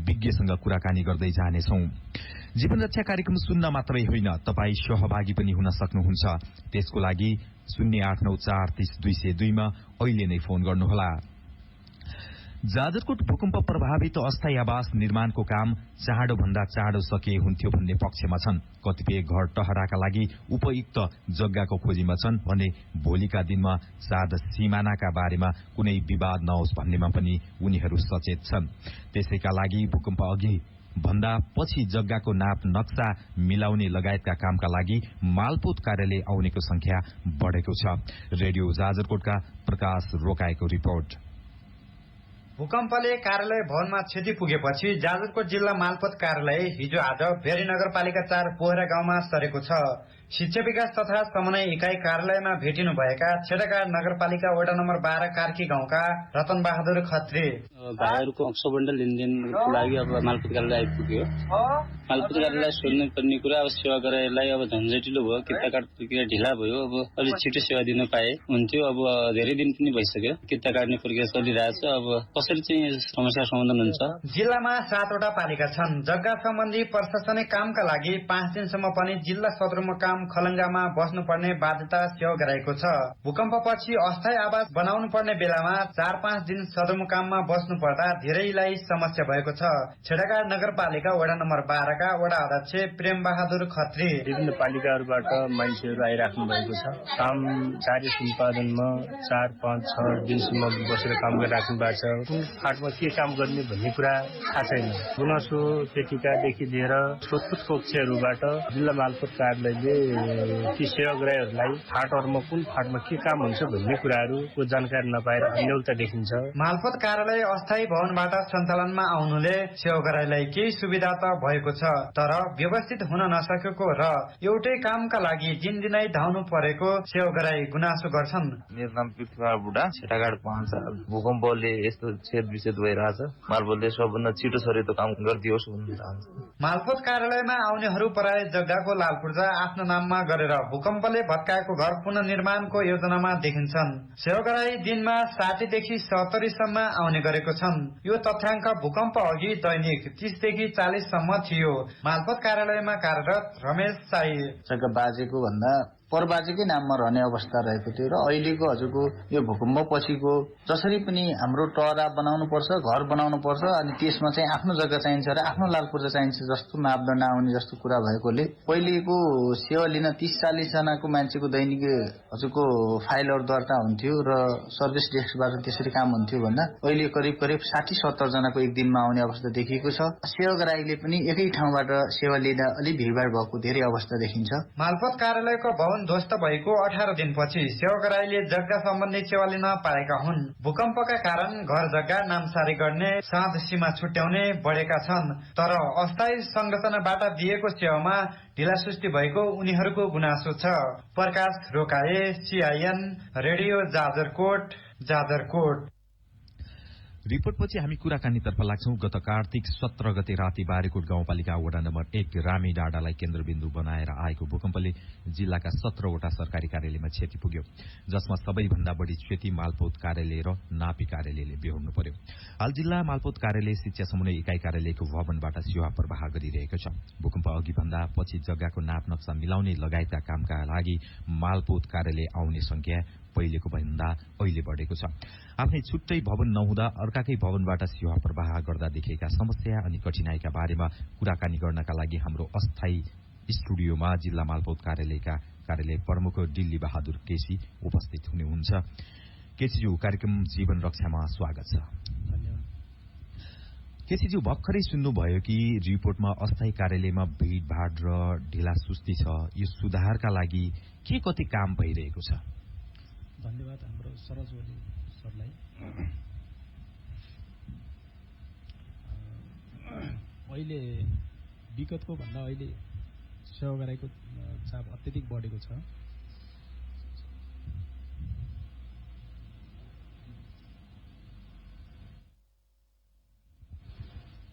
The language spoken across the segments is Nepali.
विज्ञसँग कुराकानी गर्दै जानेछौं। जीवन रक्षा कार्यक्रम सुन्न मात्रै होइन, तपाई सहभागी पनि हुन सक्नुहुन्छ। त्यसको लागि 0894302202 मा अहिले नै फोन गर्नुहोला। जाजरकोट भूकम्प प्रभावित अस्थायी आवास निर्माणको काम चाँडोभन्दा चाँडो सके हुन्थ्यो भन्ने पक्षमा छन्। कतिपय घर टहराका लागि उपयुक्त जग्गाको खोजीमा छन् भने भोलिका दिनमा साध सीमानाका बारेमा कुनै विवाद नहोस् भन्नेमा पनि उनीहरू सचेत छन्। त्यसैका लागि भूकम्प अघि भन्दा पछि जग्गाको नाप नक्सा मिलाउने लगायतका कामका लागि मालपोत कार्यालय आउनेको संख्या बढ़ेको छ। रेडियो जाजरकोटका प्रकाश रोकाएको रिपोर्ट। भूकम्पले कार्यालय भवनमा क्षति पुगेपछि जाजरकोट जिल्ला मालपोत कार्यालय हिजो आज भेरी नगरपालिका 4 पोखरा गाउँमा सरेको छ। शिक्षा विकास तथा समन्वय इकाई कार्यालयमा भेटिनु भएका छेडागाड नगरपालिका वडा नम्बर 12 कार्की गाउँका रतन बहादुर खत्री भाइहरूको अंशबन्डल लेनदेनको लागि अब मालपोत कार्यालय आइपुग्यो। मालपोत कार्यालय सोध्नु पर्ने कुरा अब सेवा गराइलाई अब झन्झटिलो भयो, किता काट प्रक्रिया ढिला भयो। अब अलि छिटो सेवा दिन पाए हुन्थ्यो। अब धेरै दिन पनि भइसक्यो, किता काट्ने प्रक्रिया चलिरहेछ। अब कसरी चाहिँ समस्या समाधान हुन्छ? जिल्लामा 7 वटा पालिका छन्। जग्गा सम्बन्धी प्रशासनिक कामका लागि 5 दिनसम्म पनि जिल्ला सदरमुकाम खलंगामा बस्नुपर्ने बाध्यता सेवा गराएको छ। भूकम्पपछि अस्थायी आवास बनाउनु पर्ने बेलामा 4-5 दिन सदरमुकाममा बस्नु पर्दा धेरैलाई समस्या भएको छ। छेडागाड नगरपालिका वडा नम्बर 12 का वडा अध्यक्ष प्रेम बहादुर खत्री विभिन्न पालिकाहरूबाट मान्छेहरू आइराख्नु भएको छ। काम कार्य सम्पादनमा 4-5-6 दिनसम्म बसेर काम गरिराख्नु भएको छ। कुन फाटमा के काम गर्ने भन्ने कुरा थाहा छैन। गुनासो पेटिकादेखि लिएर सोधपुछ कक्षहरूबाट जिल्ला मालपोत कार्यालयले ती सेवाग्राहीहरूलाई फाटहरूमा कुन फाटमा के काम हुन्छ भन्ने कुराहरूको जानकारी नपाएर अन्यलता देखिन्छ। मालपोत कार्यालय अस्थायी भवनबाट सञ्चालनमा आउनुले सेवाग्राहीलाई केही सुविधा त भएको छ, तर व्यवस्थित हुन नसकेको र एउटै कामका लागि दिनदिनै धाउनु परेको सेवाग्राही गुनासो गर्छन्। मेरो नाम पृथ्वीकुमार बुढा, छेटागाड 5। भूकम्पले यस्तो छेद विच्छेद भइरहेछ। मालपोतले सबभन्दा छिटो सरेतो काम गरिदियोस् भन्न चाहन्छु। मालपोत कार्यालयमा आउनेहरू प्राय जग्गाको लालपूर्जा आफ्नो नाममा गरेर भूकम्पले भत्काएको घर पुनर्निर्माणको योजनामा देखिन्छन्। सेवाग्राही दिनमा 60 देखि 70 सम्म आउने गरेको छन्। यो तथ्याङ्क भूकम्प अघि दैनिक 30 देखि 40 सम्म थियो। मालपोत कार्यालयमा कार्यरत रमेश साई जग्गा बाजेको भन्दा परबाजेकै नाममा रहने अवस्था रहेको थियो र अहिलेको हजुरको यो भूकम्प पछिको जसरी पनि हाम्रो टहरा बनाउनु पर्छ, घर बनाउनु पर्छ, अनि त्यसमा चाहिँ आफ्नो जग्गा चाहिन्छ र आफ्नो लालपूर्जा चाहिन्छ जस्तो मापदण्ड आउने जस्तो कुरा भएकोले पहिलेको सेवा लिन 30-40 जनाको मान्छेको दैनिक हजुरको फाइलहरू दर्ता हुन्थ्यो र सर्भिस डेस्कबाट त्यसरी काम हुन्थ्यो भन्दा अहिले करिब 60-70 जनाको एक दिनमा आउने अवस्था देखिएको छ। सेवाग्राहीले पनि एकै ठाउँबाट सेवा लिँदा अलि भिडभाड भएको धेरै अवस्था देखिन्छ। मालपोत कार्यालयको भवन ध्वस्त भएको 18 दिनपछि सेवाग्राहीले जग्गा सम्बन्धी सेवा लिन पाएका हुन्। भूकम्पका कारण घर जग्गा नामसारी गर्ने, साँध सीमा छुट्याउने बढेका छन्, तर अस्थायी संरचनाबाट दिएको सेवामा ढिलासुस्ती भएको उनीहरूको गुनासो छ। प्रकाश रोकाए, CIN रेडियो जाजरकोट। रिपोर्टपछि हामी कुराकानीतर्फ लाग्छौं। गत कार्तिक 17 गते राति बारेकोट गाउँपालिका वडा नम्बर 1 रामी डाँडालाई केन्द्रबिन्दु बनाएर आएको भूकम्पले जिल्लाका 17 वटा सरकारी कार्यालयमा क्षति पुग्यो, जसमा सबैभन्दा बढ़ी क्षति मालपोत कार्यालय र नापी कार्यालयले बेहोर्नु पर्यो। हाल जिल्ला मालपोत कार्यालय शिक्षा समन्वय इकाई कार्यालयको भवनबाट सेवा प्रवाह गरिरहेको छ। भूकम्प अघि भन्दा पछि जग्गाको नाप नक्सा मिलाउने लगायतका कामका लागि मालपोत कार्यालय आउने संख्या पहिलेको भन्दा अहिले बढ़ेको छ। आफ्नै छुट्टै भवन नहुँदा अर्काकै भवनबाट सेवा प्रवाह गर्दा देखिएका समस्या अनि कठिनाईका बारेमा कुराकानी गर्नका लागि हाम्रो अस्थायी स्टुडियोमा जिल्ला मालपोत कार्यालयका कार्यालय प्रमुख दिल्ली बहादुर केसी उपस्थित हुनुहुन्छ। केसीज्यू, कार्यक्रम जीवन रक्षामा स्वागत छ। केसीज्यू, भर्खरै सुन्नुभयो कि रिपोर्टमा अस्थायी कार्यालयमा भीड़भाड़ र ढिलासुस्ती छ। यो सुधारका लागि के कति काम भइरहेको छ? धन्यवाद हाम्रो सरोज ओली सरलाई। अहिले विगतको भन्दा अहिले सेवाग्राहीको चाप अत्यधिक बढेको छ।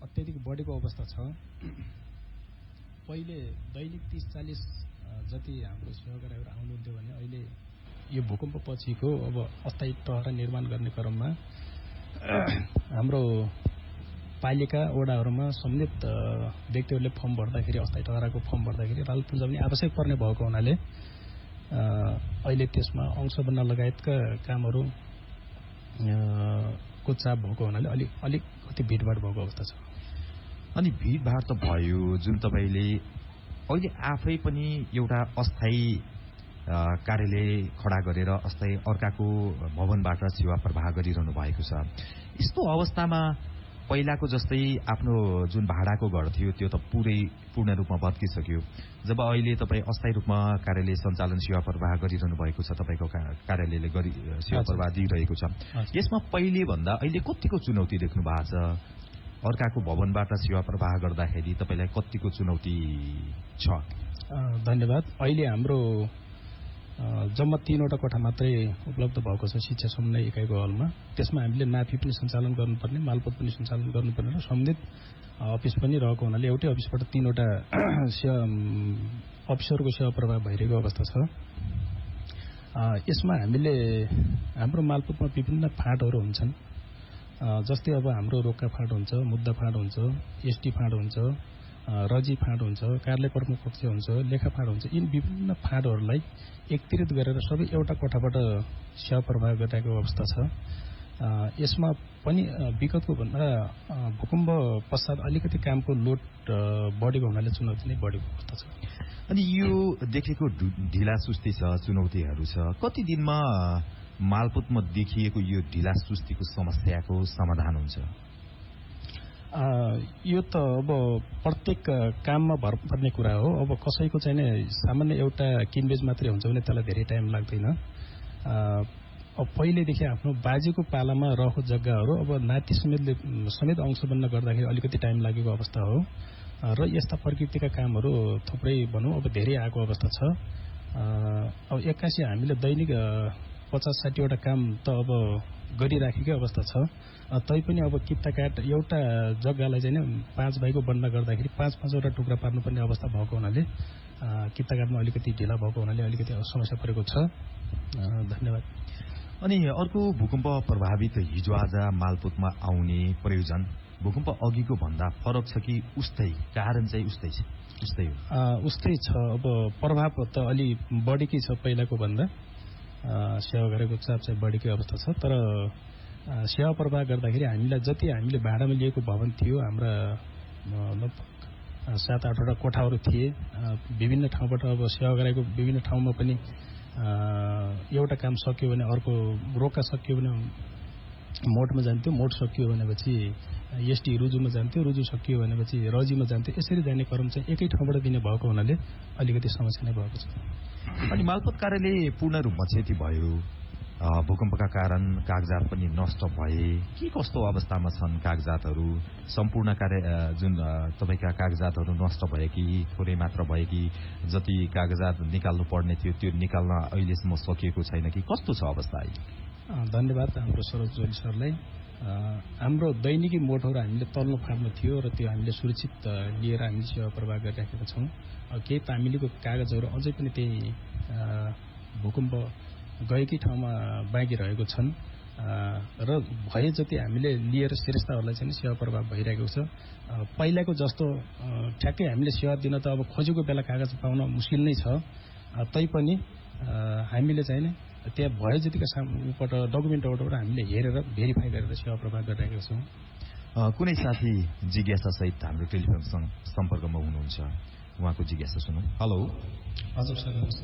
अत्यधिक बढेको अवस्था छ। पहिले दैनिक 30-40 जति हाम्रो सेवाग्राहीहरू आउनुहुन्थ्यो भने अहिले यो भूकम्प पछिको अब अस्थायी टहरा निर्माण गर्ने क्रममा हाम्रो पालिका वडाहरूमा सम्मिलित व्यक्तिहरूले फर्म भर्दाखेरि अस्थायी ठहराको फर्म भर्दाखेरि राल पूर्जा पनि आवश्यक पर्ने भएको हुनाले अहिले त्यसमा अंश बन्न लगायतका कामहरू को चाप भएको हुनाले अलिकति भिडभाड भएको अवस्था छ। अनि भिडभाड त भयो, जुन तपाईँले अहिले आफै पनि एउटा अस्थायी कार्यालय खडा गरेर अस्थायी अर्काको भवनबाट सेवा प्रवाह गरिरहनु भएको छ। यस्तो अवस्थामा पहिलाको जस्तै आफ्नो जुन भाडाको घर थियो त्यो त पूर्ण रूपमा भत्किसक्यो। जब अहिले तपाईँ अस्थायी रूपमा कार्यालय सञ्चालन सेवा प्रवाह गरिरहनु भएको छ, तपाईँको कार्यालयले सेवा प्रवाह दिइरहेको छ, यसमा पहिले भन्दा अहिले कतिको चुनौती देख्नु भएको छ? अर्काको भवनबाट सेवा प्रवाह गर्दाखेरि तपाईँलाई कतिको चुनौती छ? धन्यवाद। अहिले हाम्रो जम्मा 3वटा कोठा मात्रै उपलब्ध भएको छ शिक्षा समन्वय इकाइको हलमा। त्यसमा हामीले नाफी पनि सञ्चालन गर्नुपर्ने, मालपोत पनि सञ्चालन गर्नुपर्ने र सम्बन्धित अफिस पनि रहेको हुनाले एउटै अफिसबाट 3वटा अफिसरको सेवा प्रवाह भइरहेको अवस्था छ। यसमा हामीले हाम्रो मालपोतमा विभिन्न फाँटहरू हुन्छन्, जस्तै अब हाम्रो रोक्का फाँट हुन्छ, मुद्दा फाँट हुन्छ, एसटी फाँट हुन्छ, रजी फाँट हुन्छ, कार्यालय प्रमुख कक्ष हुन्छ, लेखा फाँट हुन्छ। यी विभिन्न फाँटहरूलाई एकत्रित गरेर सबै एउटा कोठाबाट सेवा प्रवाह गरिरहेको अवस्था छ। यसमा पनि विगतको भन्दा भूकम्प पश्चात अलिकति कामको लोड बढेको हुनाले चुनौती नै बढेको अवस्था छ। अनि यो देखेको ढिला सुस्ती छ, चुनौतीहरू छ, कति दिनमा मालपोतमा देखिएको यो ढिला सुस्तीको समस्याको समाधान हुन्छ? यो त अब प्रत्येक काममा भर पर्ने कुरा हो। अब कसैको चाहिँ सामान्य एउटा किनबेच मात्रै हुन्छ भने त्यसलाई धेरै टाइम लाग्दैन। अब पहिलेदेखि आफ्नो बाजेको पालामा रहेको जग्गाहरू अब नाति समेत अंश बन्न गर्दाखेरि अलिकति टाइम लागेको अवस्था हो र यस्ता प्रकृतिका कामहरू थुप्रै भनौँ अब धेरै आएको अवस्था छ। अब 81 हामीले दैनिक 50-60वटा काम त अब गरिराखेकै अवस्था छ। तैपनि अब किता काट एउटा जग्गालाई चाहिँ 5 भाइको बन्द गर्दाखेरि 5-5वटा टुक्रा पार्नुपर्ने अवस्था भएको हुनाले किता काटमा अलिकति ढिला भएको हुनाले अलिकति समस्या परेको छ। धन्यवाद। अनि अर्को भूकम्प प्रभावित हिजो आज मालपोतमा आउने प्रयोजन भूकम्प अघिको भन्दा फरक छ कि उस्तै, कारण चाहिँ उस्तै हो? उस्तै छ। अब प्रभाव त अलि बढेकै छ पहिलाको भन्दा, सेवा गरेको चाप चाहिँ बढेकै अवस्था छ। तर सेवा प्रवाह गर्दाखेरि हामीलाई जति हामीले भाडामा लिएको भवन थियो, हाम्रा लगभग 7-8वटा कोठाहरू थिए। विभिन्न ठाउँबाट अब सेवा गरेको विभिन्न ठाउँमा पनि एउटा काम सकियो भने अर्को, रोका सकियो भने मोडमा जान्थ्यो, मोड सकियो भनेपछि एसटी रुजुमा जान्थ्यो, रुजु सकियो भनेपछि रजीमा जान्थ्यो। यसरी जाने क्रम चाहिँ एकै ठाउँबाट दिने भएको हुनाले अलिकति समस्या नै भएको छ। अनि मालपोत कार्यालय पूर्ण रूपमा क्षति भयो, भूकम्पका कारण कागजात पनि नष्ट भए के कस्तो अवस्थामा छन् कागजातहरू? सम्पूर्ण जुन तपाईँका कागजातहरू नष्ट भए कि थोरै मात्र भए कि जति कागजात निकाल्नु पर्ने थियो त्यो निकाल्न अहिलेसम्म सकिएको छैन कि कस्तो छ अवस्था? धन्यवाद हाम्रो सरोज जोली सरलाई। हाम्रो दैनिकी मोडहरू हामीले तल्लो फाँटमा थियो र त्यो हामीले सुरक्षित लिएर हामीले सेवा प्रवाह गरिराखेका छौँ। केही तामिलीको कागजहरू अझै पनि त्यही भूकम्प गएकै ठाउँमा बाँकी रहेको छन् र भए जति हामीले लिएर श्रेष्ठहरूलाई चाहिँ सेवा प्रवाह भइरहेको छ। पहिलाको जस्तो ठ्याक्कै हामीले सेवा दिन त अब खोजेको बेला कागज पाउन मुस्किल नै छ। तैपनि हामीले चाहिँ त्यहाँ भए जतिका उबाट डकुमेन्टबाट हामीले हेरेर भेरिफाई गरेर सेवा प्रवाह गरिरहेका छौँ। कुनै साथी जिज्ञासासहित हाम्रो टेलिफोन सम्पर्कमा हुनुहुन्छ, उहाँको जिज्ञासा सुनौँ। हेलो। हजुर सर, नमस्ते।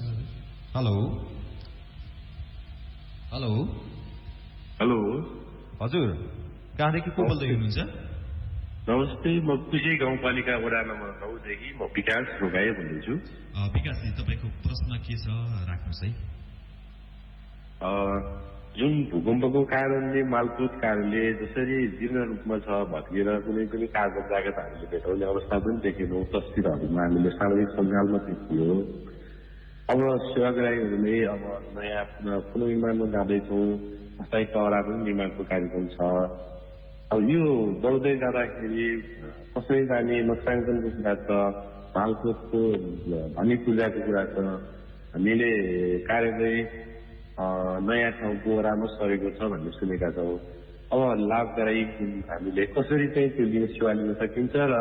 हेलो हेलो हेलो हजुर, कहाँदेखि को बोल्दै हुनुहुन्छ? नमस्ते, म कुशे गाउँपालिका वडा नम्बर 9 देखि म विकास रोगाए बोल्दैछु। विकासजी, तपाईँको प्रश्न के छ राख्नुहोस् है। जुन भूकम्पको कारणले मालपोत कार्यालय जसरी जीर्ण रूपमा छ, भत्किएर कुनै पनि कागज कागज हामीले भेटाउने अवस्था पनि देखेनौँ। तस्विरहरूमा हामीले सार्वजनिक सञ्जालमा देखियो। अब सेवाग्राहीहरूले अब नयाँ पुनर्निर्माणमा जाँदैछौँ, अस्थायी टहरा पनि निर्माणको कार्यक्रम छ। अब यो बढ्दै जाँदाखेरि कसरी जाने नोक्सानको कुरा छ, मालपोतको धनी पूजाको कुरा छ। हामीले कार्यालय नयाँ ठाउँको राम्रो सरेको छ भन्ने सुनेका छौँ। अब लाभदायक हामीले कसरी चाहिँ त्यो लिने सेवा लिन सकिन्छ र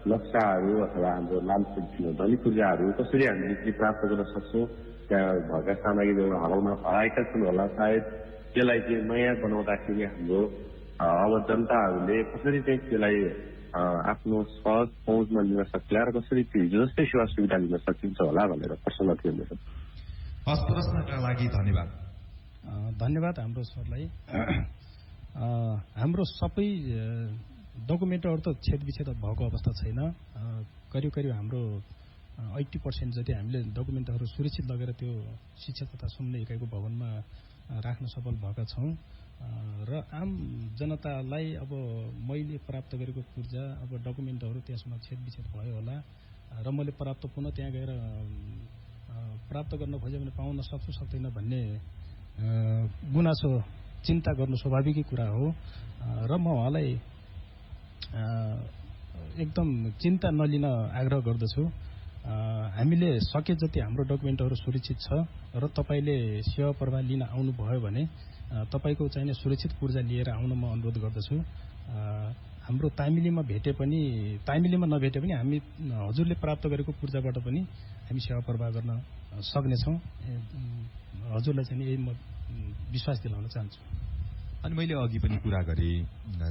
नक्साहरू अथवा हाम्रो ध्वनि पूर्जाहरू कसरी हामीले प्राप्त गर्न सक्छौँ, त्यहाँ भएका सामग्रीहरू हराएका छन् होला, सायद त्यसलाई चाहिँ नयाँ बनाउँदाखेरि हाम्रो अब जनताहरूले कसरी चाहिँ त्यसलाई आफ्नो सहज पहुँचमा लिन सक्ला र कसरी हिजो जस्तै सेवा सुविधा लिन सकिन्छ होला भनेर प्रश्न थियो मेरो। प्रश्नका लागि धन्यवाद। धन्यवाद हाम्रो सरलाई। हाम्रो सबै डकुमेन्टहरू त छेदविच्छेद भएको अवस्था छैन। करिब करिब हाम्रो 80% जति हामीले डकुमेन्टहरू सुरक्षित लगेर त्यो शिक्षा तथा सुन्ने इकाइको भवनमा राख्न सफल भएका छौँ र आम जनतालाई अब मैले प्राप्त गरेको पूर्जा अब डकुमेन्टहरू त्यसमा छेदविच्छेद भयो होला र मैले पुनः त्यहाँ गएर प्राप्त गर्न खोजेँ भने पाउन सक्छु सक्दैन भन्ने गुनासो चिन्ता गर्नु स्वाभाविकै कुरा हो र म उहाँलाई एकदम चिन्ता नलिन आग्रह गर्दछु। हामीले सके जति हाम्रो डकुमेन्टहरू सुरक्षित छ र तपाईँले सेवा प्रवाह लिन आउनुभयो भने तपाईँको चाहिने सुरक्षित पूर्जा लिएर आउन म अनुरोध गर्दछु। हाम्रो तामिलीमा नभेटे पनि हामी हजुरले प्राप्त गरेको पूर्जाबाट पनि हामी सेवा प्रवाह गर्न सक्नेछौँ। हजुरलाई चाहिँ यही म विश्वास दिलाउन चाहन्छु। अनि मैले अघि पनि कुरा गरेँ,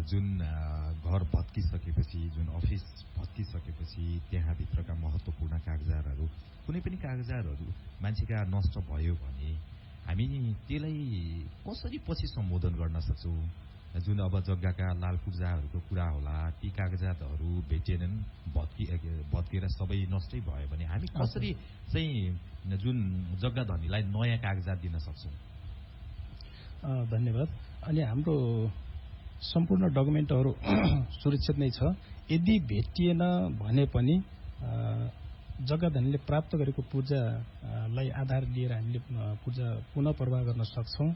जुन घर भत्किसकेपछि, जुन अफिस भत्किसकेपछि त्यहाँभित्रका महत्त्वपूर्ण कागजातहरू, कुनै पनि कागजातहरू मान्छेका नष्ट भयो भने हामी त्यसलाई कसरी पछि सम्बोधन गर्न सक्छौँ? जुन अब जग्गाका लाल पूर्जाहरूको कुरा होला, ती कागजातहरू भेटेनन्, भत्किएर सबै नष्टै भयो भने हामी कसरी चाहिँ जुन जग्गा धनीलाई नयाँ कागजात दिन सक्छौँ? धन्यवाद। अनि हाम्रो सम्पूर्ण डकुमेन्टहरू सुरक्षित नै छ। यदि भेटिएन भने पनि जग्गा धनीले प्राप्त गरेको पूर्जालाई आधार लिएर हामीले पूर्जा पुनः प्रवाह गर्न सक्छौँ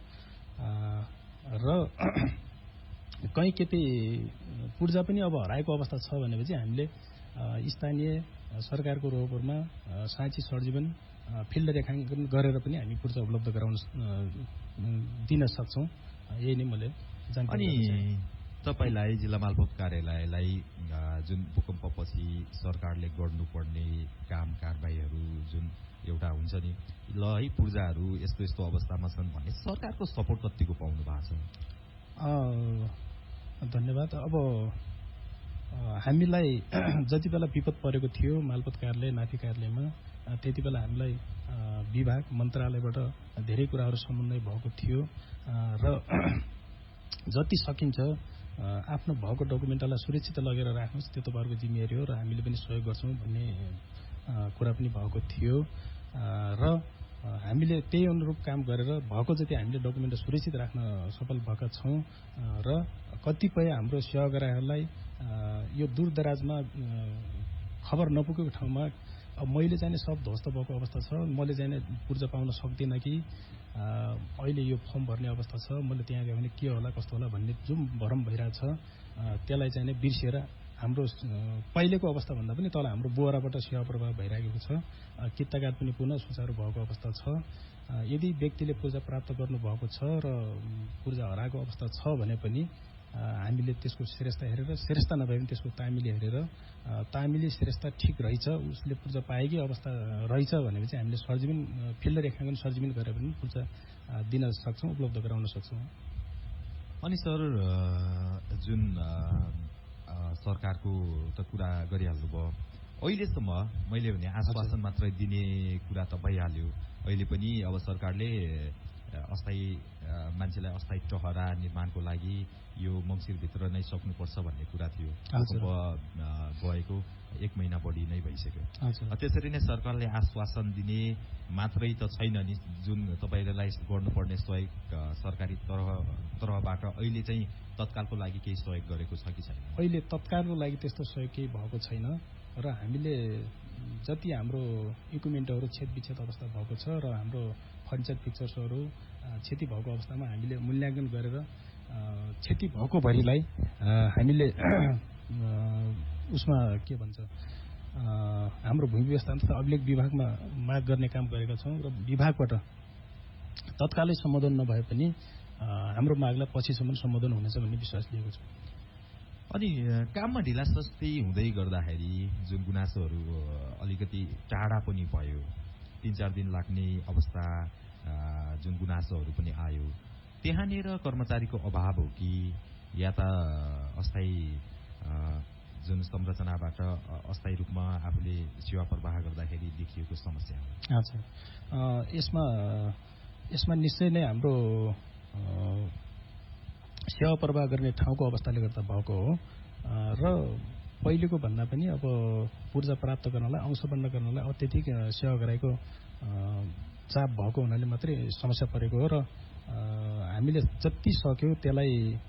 र कहीँ केही पूर्जा पनि अब हराएको अवस्था छ भनेपछि हामीले स्थानीय सरकारको रोबरमा साँची सरजीवन फिल्ड रेखाङ्कन गरेर पनि हामी पूर्जा उपलब्ध गराउन दिन सक्छौँ। यही नै मैले जानकारी। अनि तपाईँलाई जिल्ला मालपोत कार्यालयलाई जुन भूकम्पपछि सरकारले गर्नुपर्ने काम कारबाहीहरू जुन एउटा हुन्छ नि, ल है पूर्जाहरू यस्तो यस्तो अवस्थामा छन् भने सरकारको सपोर्ट कतिको पाउनु भएको छ? धन्यवाद। अब हामीलाई जति बेला विपद परेको थियो मालपोत कार्यालय नाफी कार्यालयमा, त्यति बेला हामीलाई विभाग मन्त्रालयबाट धेरै कुराहरू समन्वय भएको थियो र जति सकिन्छ आफ्नो भएको डकुमेन्टलाई सुरक्षित लगेर राख्नुहोस्, त्यो तपाईँहरूको जिम्मेवारी हो र हामीले पनि सहयोग गर्छौँ भन्ने कुरा पनि भएको थियो र हामीले त्यही अनुरूप काम गरेर भएको जति हामीले डकुमेन्ट सुरक्षित राख्न सफल भएका छौँ र कतिपय हाम्रो सेवाग्राहीहरूलाई यो दूरदराजमा खबर नपुगेको ठाउँमा अब मैले चाहिँ सब ध्वस्त भएको अवस्था छ, मैले चाहिँ पूर्जा पाउन सक्दिनँ कि अहिले यो फर्म भर्ने अवस्था छ, मैले त्यहाँ गयो भने के होला कस्तो होला भन्ने जुन भरम भइरहेछ त्यसलाई चाहिँ बिर्सिएर हाम्रो पहिलेको अवस्थाभन्दा पनि तल हाम्रो बोराबाट सेवा प्रवाह भइरहेको छ। किताकात पनि पुनः सुचारू भएको अवस्था छ। यदि व्यक्तिले पूर्जा प्राप्त गर्नुभएको छ र पूर्जा हराएको अवस्था छ भने पनि हामीले त्यसको श्रेष्ठता हेरेर, श्रेष्ठता नभए पनि त्यसको तामिली हेरेर, तामिली श्रेष्ठता ठिक रहेछ, उसले पूर्जा पाएकै अवस्था रहेछ भनेपछि हामीले सरजीवन फिल्ड रेखाङ्कन सरजीवन गरेर पनि पूर्जा दिन सक्छौँ, उपलब्ध गराउन सक्छौँ। अनि सर जुन सरकारको त कुरा गरिहाल्नु भयो, अहिलेसम्म मैले भने आश्वासन मात्रै दिने कुरा त भइहाल्यो। अहिले पनि अब सरकारले अस्थायी मान्छेलाई अस्थायी टहरा निर्माणको लागि यो मङ्सिरभित्र नै सक्नुपर्छ भन्ने कुरा थियो। गएको 1 महिना बढी नै भइसक्यो। त्यसरी नै सरकारले आश्वासन दिने मात्रै त छैन नि, जुन तपाईँलाई गर्नुपर्ने सहयोग सरकारी तर्फबाट अहिले चाहिँ तत्कालको लागि केही सहयोग गरेको छ कि छैन? अहिले तत्कालको लागि त्यस्तो सहयोग केही भएको छैन र हामीले जति हाम्रो इक्विपमेन्टहरू छेदविच्छेद अवस्था भएको छ र हाम्रो फर्निचर फिक्चर्सहरू क्षति भएको अवस्थामा हामीले मूल्याङ्कन गरेर क्षति भएको भरिलाई हामीले उसमा के भन्छ हाम्रो भूमि व्यवस्थापन तथा अभिलेख विभागमा माग गर्ने काम गरेका छौँ र विभागबाट तत्कालै सम्बोधन नभए पनि हाम्रो मागलाई पछिसम्म सम्बोधन हुनेछ भन्ने विश्वास लिएको छु। अनि काममा ढिलासस्ती हुँदै गर्दाखेरि जुन गुनासोहरू अलिकति टाढा पनि भयो, 3-4 दिन लाग्ने अवस्था जुन गुनासोहरू पनि आयो, त्यहाँनिर कर्मचारीको अभाव हो कि या त अस्थायी जुन संरचनाबाट अस्थायी रूपमा आफूले सेवा प्रवाह गर्दाखेरि देखिएको समस्या हो? यसमा निश्चय नै हाम्रो सेवा प्रवाह गर्ने ठाउँको अवस्थाले गर्दा भएको हो र पहिलेको भन्दा पनि अब पूर्जा प्राप्त गर्नलाई, अंश बन्द गर्नलाई अत्यधिक सेवा गराएको चाप भएको हुनाले मात्रै समस्या परेको हो र हामीले जति सक्यो त्यसलाई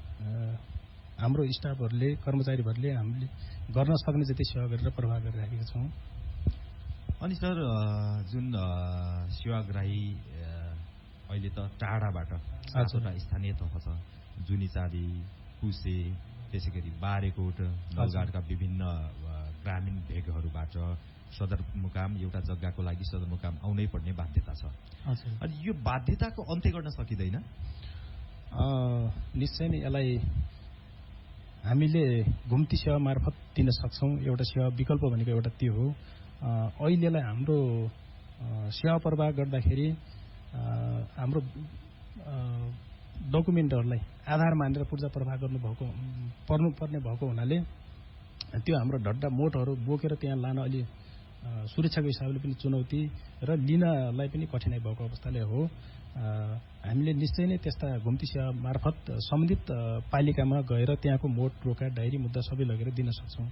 हाम्रो स्टाफहरूले, कर्मचारीहरूले हामीले गर्न सक्ने जति सेवा गरेर प्रवाह गरिराखेका छौँ। अनि सर, जुन सेवाग्राही अहिले त टाढाबाट 7वटा स्थानीय तह छ, जुनिचारी, कुसे, त्यसै गरी बारेकोट, नौगाडका विभिन्न ग्रामीण भेगहरूबाट सदरमुकाम एउटा जग्गाको लागि सदरमुकाम आउनै पर्ने बाध्यता छ। अनि यो बाध्यताको अन्त्य गर्न सकिँदैन? निश्चय नै यसलाई हामीले घुम्ती सेवा मार्फत दिन सक्छौँ। एउटा सेवा विकल्प भनेको एउटा त्यो हो। अहिलेलाई हाम्रो सेवा प्रवाह गर्दाखेरि हाम्रो डकुमेन्टहरूलाई आधार मानेर पूर्जा प्रवाह पर्नुपर्ने भएको हुनाले त्यो हाम्रो ढड्डा मोटहरू बोकेर त्यहाँ लान अलि सुरक्षाको हिसाबले पनि चुनौती र लिनलाई पनि कठिनाइ भएको अवस्थाले हो। हामीले निश्चय नै त्यस्ता घुम्ती सेवा मार्फत सम्बन्धित पालिकामा गएर त्यहाँको मोट रोका, डायरी, मुद्दा सबै लगेर दिन सक्छौँ।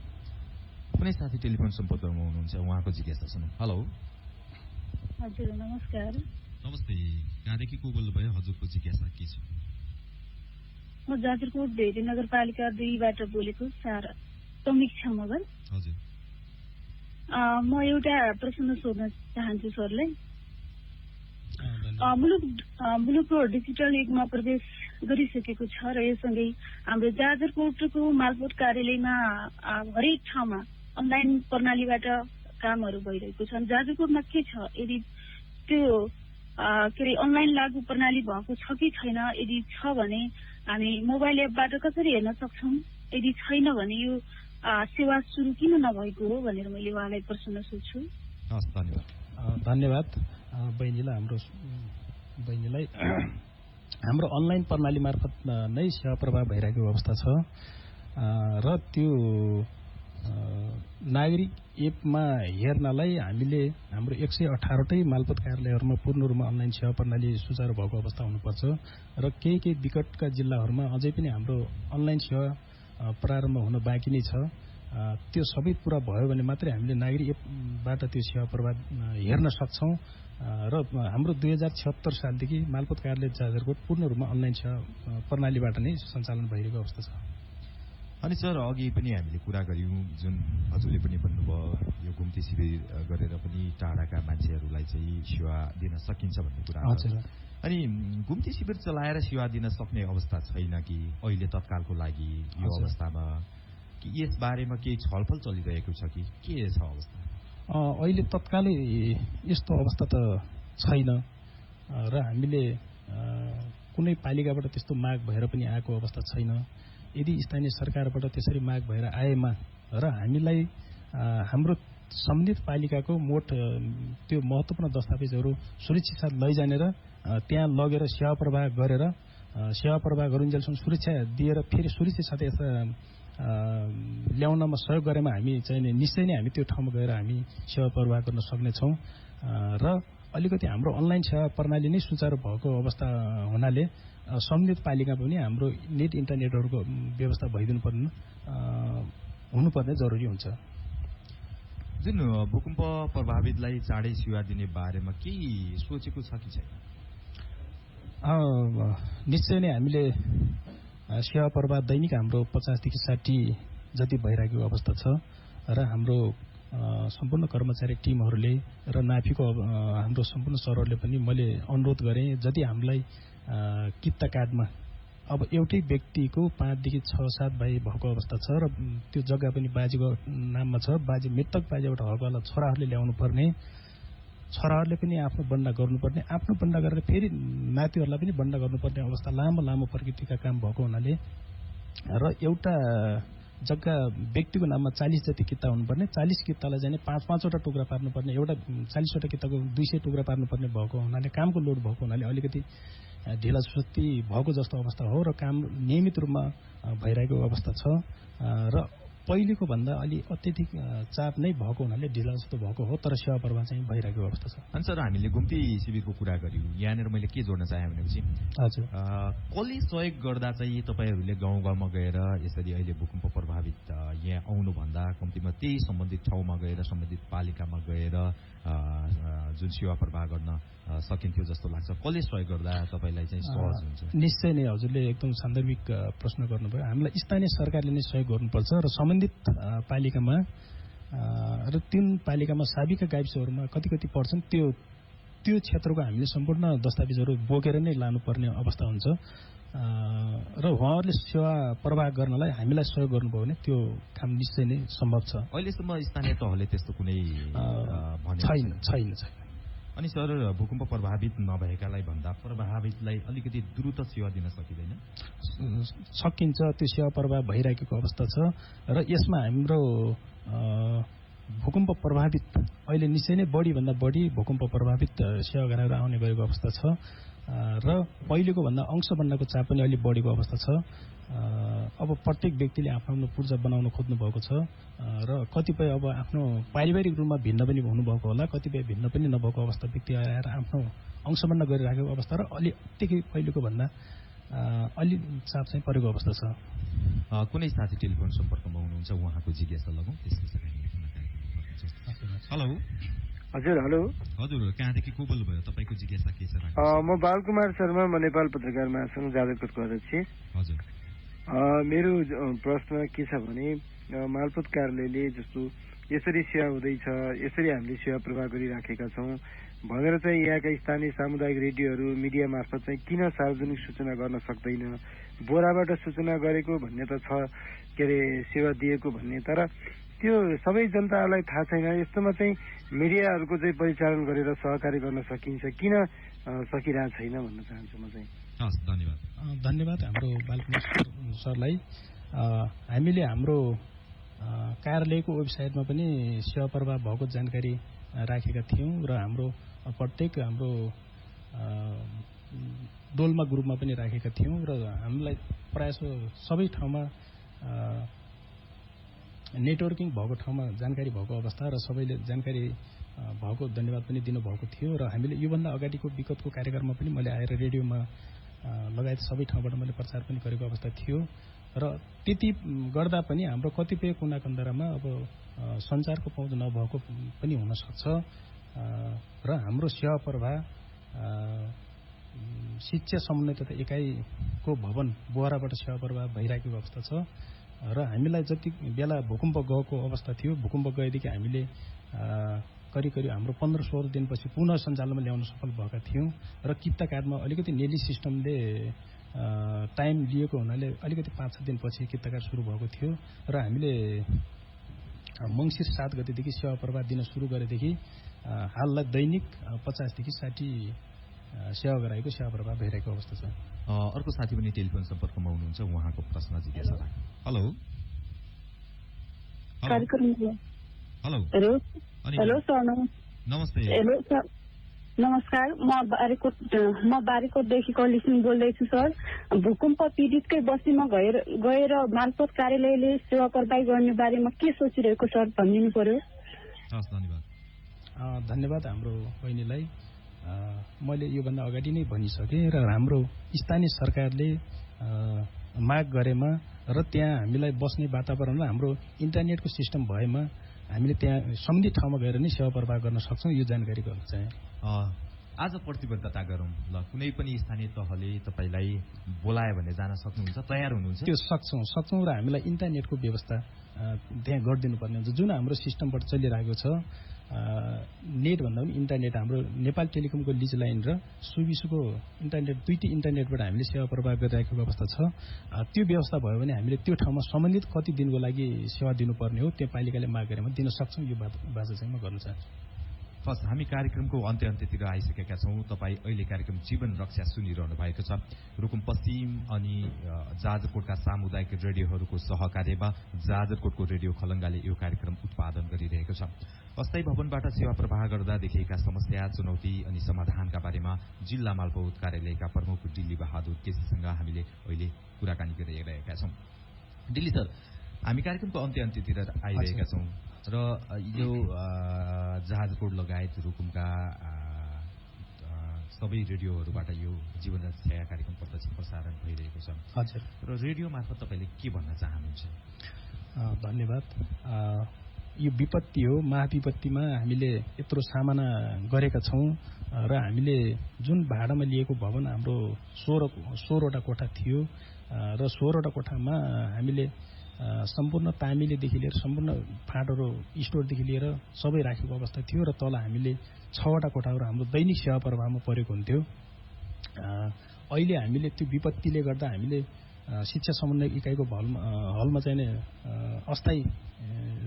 कुनै साथी टेलिफोन सम्पर्कमा हुनुहुन्छ, उहाँको जिज्ञासा सुनौँ। हेलो। हजुर, नमस्कार। नमस्ते। कहाँदेखि को बोल्नुभयो? हजुरको जिज्ञासा के छ? म जाजरकोट भेरी नगरपालिका 2बाट बोलेको समीक्षा मगर। हजुर। म एउटा प्रश्न सोध्न चाहन्छु सरलाई। मुलुकको डिजिटल युगमा प्रवेश गरिसकेको छ र यससँगै हाम्रो जाजरकोटको मालपोत कार्यालयमा हरेक ठाउँमा अनलाइन प्रणालीबाट कामहरू भइरहेको छ। जाजरकोटमा के छ? यदि त्यो अनलाइन लागू प्रणाली भएको छ कि छैन? यदि छ भने हामी मोबाइल एपबाट कसरी हेर्न सक्छौँ? यदि छैन भने यो सेवा सुरु किन नभएको हो भनेर मैले उहाँलाई प्रश्न सोध्छु। धन्यवाद बहिनीलाई। हाम्रो अनलाइन प्रणाली मार्फत नै सेवा प्रवाह भइरहेको अवस्था छ र त्यो नागरिक एपमा हेर्नलाई हामीले हाम्रो 118वटै मालपोत कार्यालयहरूमा पूर्ण रूपमा अनलाइन सेवा प्रणाली सुचारू भएको अवस्था हुनुपर्छ र केही विकटका जिल्लाहरूमा अझै पनि हाम्रो अनलाइन सेवा प्रारम्भ हुन बाँकी नै छ। त्यो सबै पूरा भयो भने मात्रै हामीले नागरिक एपबाट त्यो सेवा प्रवाह हेर्न सक्छौँ र हाम्रो 2076 सालदेखि मालपोत कार्यालय जाजरकोट पूर्ण रूपमा अनलाइन सेवा प्रणालीबाट नै सञ्चालन भइरहेको अवस्था छ। अनि सर, अघि पनि हामीले कुरा गऱ्यौँ, जुन हजुरले पनि भन्नुभयो, यो घुम्ती शिविर गरेर पनि टाढाका मान्छेहरूलाई चाहिँ सेवा दिन सकिन्छ भन्ने कुरा। अनि घुम्ती शिविर चलाएर सेवा दिन सक्ने अवस्था छैन कि अहिले तत्कालको लागि यो अवस्थामा, कि यस बारेमा केही छलफल चलिरहेको छ कि के छ अवस्था? अहिले तत्कालै यस्तो अवस्था त छैन र हामीले कुनै पालिकाबाट त्यस्तो माग भएर पनि आएको अवस्था छैन। यदि स्थानीय सरकारबाट त्यसरी माग भएर आएमा र हामीलाई हाम्रो सम्बन्धित पालिकाको मोट त्यो महत्त्वपूर्ण दस्तावेजहरू सुरक्षित साथ लैजानेर त्यहाँ लगेर सेवा प्रवाह गरेर सेवा प्रवाह गरुन्जेलसम्म सुरक्षा दिएर फेरि सुरक्षित साथ यस्ता ल्याउनमा सहयोग गरेमा हामी चाहिँ निश्चय नै हामी त्यो ठाउँमा गएर हामी सेवा प्रवाह गर्न सक्नेछौँ र अलिकति हाम्रो अनलाइन सेवा प्रणाली नै सुचारू भएको अवस्था हुनाले सम्बन्धित पालिका पनि हाम्रो नेट इन्टरनेटहरूको व्यवस्था हुनुपर्ने जरुरी हुन्छ। जुन भूकम्प प्रभावितलाई चाँडै सेवा दिने बारेमा केही सोचेको छ कि छैन? निश्चय नै हामीले सेवा प्रवाह दैनिक हाम्रो 50देखि 60 जति भइरहेको अवस्था छ र हाम्रो सम्पूर्ण कर्मचारी टिमहरूले र नाफीको हाम्रो सम्पूर्ण सरहरूले पनि मैले अनुरोध गरेँ, जति हामीलाई किता कार्डमा अब एउटै व्यक्तिको 5देखि 6-7 भाइ भएको अवस्था छ र त्यो जग्गा पनि बाजेको नाममा छ, बाजे मृतक बाजेबाट हकवाला छोराहरूले ल्याउनु पर्ने छोराहरूले पनि आफ्नो बन्दा गर्नुपर्ने, आफ्नो बन्दा गरेर फेरि नातिहरूलाई पनि बन्दा गर्नुपर्ने अवस्था लामो प्रकृतिका काम भएको हुनाले र एउटा जग्गा व्यक्तिको नाममा 40 जति किता हुनुपर्ने, 40 कितालाई चाहिँ 5-5वटा टुक्रा पार्नुपर्ने, एउटा 40वटा किताको 200 टुक्रा पार्नुपर्ने भएको हुनाले कामको लोड भएको हुनाले अलिकति ढिला सुस्ती भएको जस्तो अवस्था हो र काम नियमित रूपमा भइरहेको अवस्था छ र पहिलेको भन्दा अलि अत्यधिक चाप नै भएको हुनाले ढिला जस्तो भएको हो, तर सेवा प्रवाह चाहिँ भइरहेको अवस्था छ। अनि सर हामीले घुम्ती शिविरको कुरा गर्यौँ, यहाँनिर मैले के जोड्न चाहेँ भनेपछि हजुर कसले सहयोग गर्दा चाहिँ तपाईँहरूले गाउँ गाउँमा गएर यसरी अहिले भूकम्प प्रभावित यहाँ आउनुभन्दा कम्तीमा त्यही सम्बन्धित ठाउँमा गएर सम्बन्धित पालिकामा गएर जुन सेवा प्रवाह गर्न सकिन्थ्यो जस्तो लाग्छ, कसले सहयोग गर्दा तपाईँलाई चाहिँ सहज हुन्छ? निश्चय नै हजुरले एकदम सान्दर्भिक प्रश्न गर्नुभयो। हामीलाई स्थानीय सरकारले नै सहयोग गर्नुपर्छ र सम्बन्धित पालिकामा र तीन पालिकामा साबिका गाविसहरूमा कति पर्छन् त्यो क्षेत्रको हामीले सम्पूर्ण दस्तावेजहरू बोकेर नै लानुपर्ने अवस्था हुन्छ र उहाँहरूले सेवा प्रवाह गर्नलाई हामीलाई सहयोग गर्नुभयो भने त्यो काम निश्चय नै सम्भव छ। अहिलेसम्म स्थानीय तहले त्यस्तो कुनै छैन। अनि सर भूकम्प प्रभावित नभएकालाई भन्दा प्रभावितलाई अलिकति द्रुत सेवा दिन सकिँदैन? सकिन्छ, त्यो सेवा प्रवाह भइरहेको अवस्था छ र यसमा हाम्रो भूकम्प प्रभावित अहिले निश्चय नै बढीभन्दा बढी भूकम्प प्रभावित सेवाग्राहीहरू आउने गरेको अवस्था छ र पहिलेको भन्दा अंशबन्दाको चाप पनि अलि बढेको अवस्था छ। अब प्रत्येक व्यक्तिले आफ्नो पूर्जा बनाउन खोज्नु भएको छ र कतिपय अब आफ्नो पारिवारिक रूपमा भिन्न पनि हुनुभएको होला, कतिपय भिन्न पनि नभएको अवस्था व्यक्ति आएर आफ्नो अंशबन्द गरिराखेको अवस्था र अलि अत्तिकै पहिलेको भन्दा अलि चाप चाहिँ परेको अवस्था छ। कुनै साथी टेलिफोन सम्पर्कमा हुनुहुन्छ, उहाँको जिज्ञासा लगौँ त्यसपछि। हेलो हजुर। हेलो हजुर, कहाँदेखि को बोल्नुभयो? तपाईँको जिज्ञासा के छ? म बालकुमार शर्मा, म नेपाल पत्रकार महासंघ जाजरकोटको अध्यक्ष। हजुर, मेरो प्रश्न के छ भने मालपोत कार्यालयले जस्तो यसरी सेवा हुँदैछ, यसरी हामीले सेवा प्रवाह गरिराखेका छौँ भनेर चाहिँ यहाँका स्थानीय सामुदायिक रेडियोहरू मिडिया मार्फत चाहिँ किन सार्वजनिक सूचना गर्न सक्दैन? बोराबाट सूचना गरेको भन्ने त छ, के अरे सेवा दिएको भन्ने, तर त्यो सबै जनतालाई थाहा छैन। यस्तोमा चाहिँ मिडियाहरूको चाहिँ परिचालन गरेर सहकारी गर्न सकिन्छ, किन सकिरहेको छैन भन्न चाहन्छु म चाहिँ। धन्यवाद हाम्रो बालकुमार सरलाई। हामीले हाम्रो कार्यालयको वेबसाइटमा पनि सेवा प्रवाह भएको जानकारी राखेका थियौँ र हाम्रो प्रत्येक हाम्रो डोल्मा ग्रुपमा पनि राखेका थियौँ र हामीलाई प्रायः सबै ठाउँमा नेटवर्किङ भएको ठाउँमा जानकारी भएको अवस्था र सबैले जानकारी भएको धन्यवाद पनि दिनुभएको थियो र हामीले योभन्दा अगाडिको विगतको कार्यक्रममा पनि मैले आएर रेडियोमा लगायत सबै ठाउँबाट मैले प्रचार पनि गरेको अवस्था थियो र त्यति गर्दा पनि हाम्रो कतिपय कुना कन्दरामा अब सञ्चारको पहुँच नभएको पनि हुन सक्छ र हाम्रो सेवा प्रवाह शिक्षा समन्वय तथा एकाइको भवन बोहराबाट सेवा प्रवाह भइरहेको अवस्था छ र हामीलाई जति बेला भूकम्प गएको अवस्था थियो, भूकम्प गएदेखि हामीले करिब हाम्रो 15-16 दिनपछि पुनः सञ्चालनमा ल्याउन सफल भएका थियौँ र किप्ता कार्डमा अलिकति नेली सिस्टमले टाइम लिएको हुनाले अलिकति 5-6 दिनपछि किप्ता कार्ड सुरु भएको थियो र हामीले मङ्सिर 7 गतेदेखि सेवा प्रवाह दिन सुरु गरेदेखि हाललाई दैनिक 50 देखि 60 सेवा गराएको सेवा प्रवाह भइरहेको अवस्था छ। अर्को साथी पनि टेलिफोन सम्पर्कमा हुनुहुन्छ, उहाँको प्रश्न जिज्ञासा राख्नु। हेलो हेलो हेलो सर, नमस्ते। हेलो सर, नमस्कार। म बारीकोटदेखि कलिसिङ बोल्दैछु सर। भूकम्प पीडितकै बस्तीमा गएर मालपोत कार्यालयले सेवा प्रवाह गर्ने बारेमा के सोचिरहेको सर भनिदिनु पर्यो। धन्यवाद हाम्रो बहिनीलाई। मैले योभन्दा अगाडि नै भनिसकेँ र हाम्रो स्थानीय सरकारले माग गरेमा र त्यहाँ हामीलाई बस्ने वातावरण र हाम्रो इन्टरनेटको सिस्टम भएमा हामीले त्यहाँ सम्बन्धित ठाउँमा गएर नै सेवा प्रवाह गर्न सक्छौँ, यो जानकारी गर्न चाहे। आज प्रतिबद्धता गरौँ ल, कुनै पनि स्थानीय तहले तपाईँलाई बोलायो भने जान सक्नुहुन्छ, तयार हुनुहुन्छ? त्यो सक्छौँ र हामीलाई इन्टरनेटको व्यवस्था त्यहाँ गरिदिनुपर्ने हुन्छ। जुन हाम्रो सिस्टमबाट चलिरहेको छ नेट भन्दा पनि इन्टरनेट, हाम्रो नेपाल टेलिकमको लिज लाइन र सुबिसुको इन्टरनेट, दुईटी इन्टरनेटबाट हामीले सेवा प्रवाह गरिरहेको अवस्था छ। त्यो व्यवस्था भयो भने हामीले त्यो ठाउँमा सम्बन्धित कति दिनको लागि सेवा दिनुपर्ने हो त्यो पालिकाले माग गरेमा दिन सक्छौँ, यो बाजा चाहिँ म गर्न चाहन्छु। हस्, हामी कार्यक्रमको अन्त्यतिर आइसकेका छौं। तपाई अहिले कार्यक्रम जीवन रक्षा सुनिरहनु भएको छ। रुकुम पश्चिम अनि जाजरकोटका सामुदायिक रेडियोहरूको सहकार्यमा जाजरकोटको रेडियो खलंगाले यो कार्यक्रम उत्पादन गरिरहेको छ। अस्थायी भवनबाट सेवा प्रवाह गर्दा देखिएका समस्या, चुनौती अनि समाधानका बारेमा जिल्ला मालपोत कार्यालयका प्रमुख डिल्ली बहादुर केसीसँग हामीले अहिले कुराकानी गरिरहेका छौं। डिल्ली सर, हामी कार्यक्रमको अन्त्यतिर आइरहेका छौं र यो जहाजकोट लगायत रुकुमका सबै रेडियोहरूबाट यो जीवन रक्षा कार्यक्रम प्रत्यक्ष प्रसारण भइरहेको छ। हजुर। र रेडियो मार्फत तपाईले के भन्न चाहनुहुन्छ? धन्यवाद। यो विपत्ति हो, महाविपत्तिमा हामीले यत्रो सामना गरेका छौं र हामीले जुन भाडामा लिएको भवन हाम्रो 16वटा कोठा थियो र 16वटा कोठामा हामीले सम्पूर्ण तामिलेदेखि लिएर सम्पूर्ण फाँटहरू स्टोरदेखि लिएर सबै राखेको अवस्था थियो र तल हामीले 6वटा कोठाहरू हाम्रो दैनिक सेवा प्रवाहमा परेको हुन्थ्यो। अहिले हामीले त्यो विपत्तिले गर्दा हामीले शिक्षा समन्वय इकाइको हलमा चाहिँ अस्थायी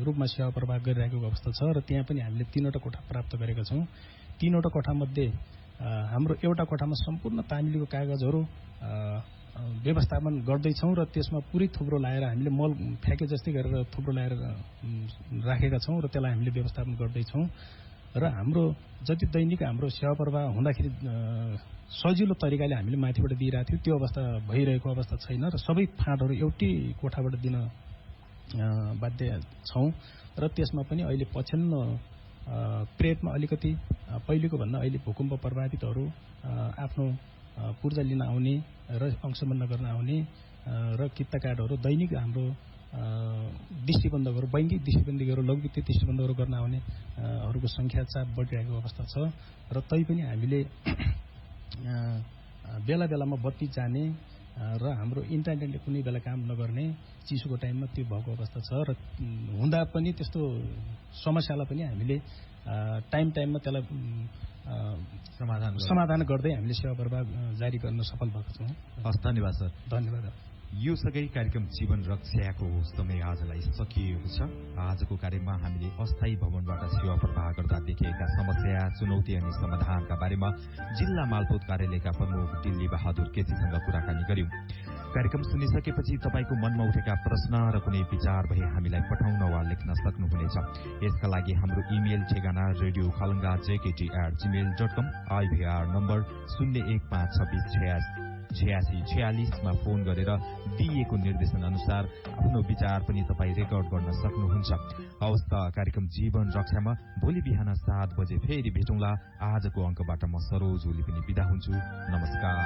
रूपमा सेवा प्रवाह गरिरहेको अवस्था छ र त्यहाँ पनि हामीले 3वटा कोठा प्राप्त गरेका छौं। 3वटा कोठामध्ये हाम्रो एउटा कोठामा सम्पूर्ण तामिलको कागजहरू व्यवस्थापन गर्दैछौं र त्यसमा पुरै थुप्रो लाएर हामीले मल फ्याके जस्तै गरेर थुप्रो लाएर राखेका छौं र त्यसलाई हामीले व्यवस्थापन गर्दैछौं र हाम्रो जति दैनिक हाम्रो सेवा प्रवाह हुँदाखेरि सजिलो तरिकाले हामीले माथिबाट दिइरहेको थियो त्यो अवस्था भइरहेको अवस्था छैन र सबै फाँटहरू एउटै कोठाबाट दिन बाध्य छौं र त्यसमा पनि अहिले पछिल्लो पिरियडमा अलिकति पहिलेको भन्दा अहिले भूकम्प प्रभावितहरू आफ्नो पूर्जा लिन आउने र अंशबन्ध गर्न आउने र किता कार्डहरू दैनिक हाम्रो दृष्टिबन्धहरू बैंकिक दृष्टिबन्धीहरू लघु वित्तीय दृष्टिबन्धहरू गर्न आउनेहरूको संख्या चाप बढिरहेको अवस्था छ र तैपनि हामीले बेला बेलामा बत्ती जाने र हाम्रो इन्टरनेटले कुनै बेला काम नगर्ने चिसोको टाइममा त्यो भएको अवस्था छ र हुँदा पनि त्यस्तो समस्यालाई पनि हामीले टाइममा त्यसलाई समाधान गर्दै हामीले सेवा प्रवाह जारी गर्न सफल भएका छौँ। हस्, धन्यवाद सर। धन्यवाद। यो सँगै कार्यक्रम जीवन रक्षाको समय आजलाई सकिएको छ। आजको कार्यक्रममा हामीले अस्थायी भवनबाट सेवा प्रवाह गर्दा देखिएका समस्या, चुनौती अनि समाधानका बारेमा जिल्ला मालपोत कार्यालयका प्रमुख दिल्ली बहादुर केसीसँग कुराकानी गर्यौं। कार्यक्रम सुनिसकेपछि तपाईको मनमा उठेका प्रश्न र कुनै विचार भए हामीलाई पठाउन वा लेख्न सक्नुहुनेछ। यसका लागि हाम्रो इमेल ठेगाना radiokhalanga@gmail.com, IVR नम्बर 015268646 मा फोन गरेर दिइएको निर्देशन अनुसार आफ्नो विचार पनि तपाईँ रेकर्ड गर्न सक्नुहुन्छ। हवस् त, कार्यक्रम जीवन रक्षामा भोलि बिहान 7 बजे फेरि भेटौँला। आजको अङ्कबाट म सरोज ओली पनि बिदा हुन्छु। नमस्कार।